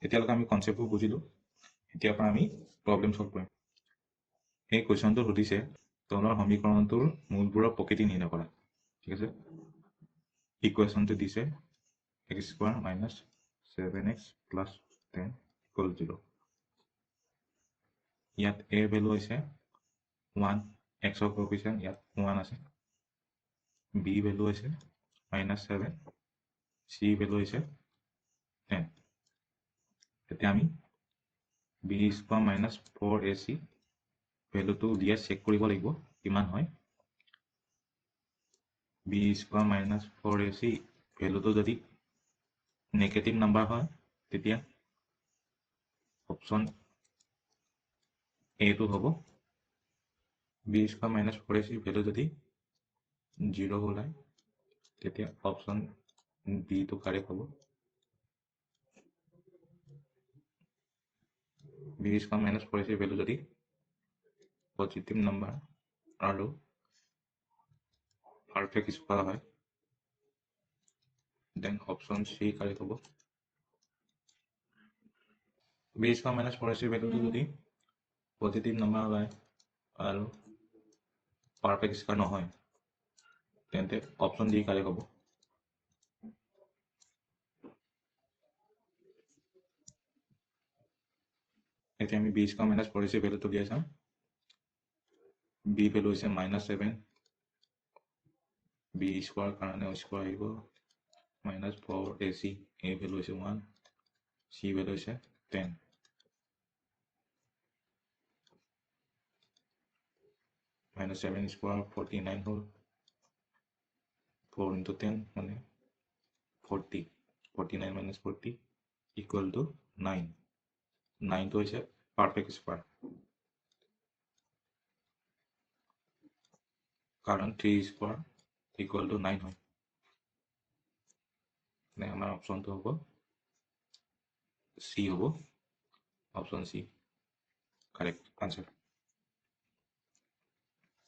এতিয়ালৈকে আমি কনচেপ্টবোৰ বুজিলোঁ। এতিয়াৰ পৰা আমি প্ৰব্লেম সলভ কৰিম। এই কুৱেশ্যনটো সুধিছে তলৰ সমীকৰণটোৰ মূলবোৰৰ প্ৰকৃতি নিৰ্ণয় কৰা। ঠিক আছে, ইকুৱেশ্যনটো দিছে x² - 7x + 10 = 0। ইয়াত a ভেলু হৈছে 1, x ৰ কোএফিচিয়েণ্ট ইয়াত 1 আছে, b ভেলু হৈছে -7, c ভেলু হৈছে 10। এতিয়া আমি b² - 4ac ভেলুটো উলিয়াই চেক কৰিব লাগিব কিমান হয়। b² - 4ac ভেলুটো যদি নেগেটিভ নাম্বাৰ হয় তেতিয়া অপশ্যন এটো হ'ব। b² - 4ac ভেলু যদি 0 ওলায় তেতিয়া অপশ্যন বিটো কাৰেক্ট হ'ব। b² - 4ac ভেলু যদি পজিটিভ নাম্বাৰ আৰু পাৰফেক্ট স্কোয়াৰ হয় দেন অপশ্যন চি কাৰেক্ট হ'ব। b² - 4ac ভেলুটো যদি পজিটিভ নাম্বাৰ ওলায় আৰু পাৰফেক্ট স্কোয়াৰ নহয় তেন্তে অপশ্যন ডি কাৰেক্ট হ'ব। এতিয়া আমি b² - 4ac ভেলুটো উলিয়াই চাম। b ভেলু হৈছে -7, b স্কোয়াৰ কাৰণে স্কোয়াৰ আহিব, -4ac a ভেলু হৈছে 1, c ভেলু হৈছে 10। -7 স্কোয়াৰ 49 হ'ল, 4 × 10 মানে 40, 49 - 40 = 9। 9টো হৈছে পাৰফেক্ট স্কোয়াৰ কাৰণ 3 স্কোয়াৰ = 9 হয়। আমাৰ অপশ্যনটো হ'ব চি হ'ব, অপশ্যন চি কাৰেক্ট আনসাৰ।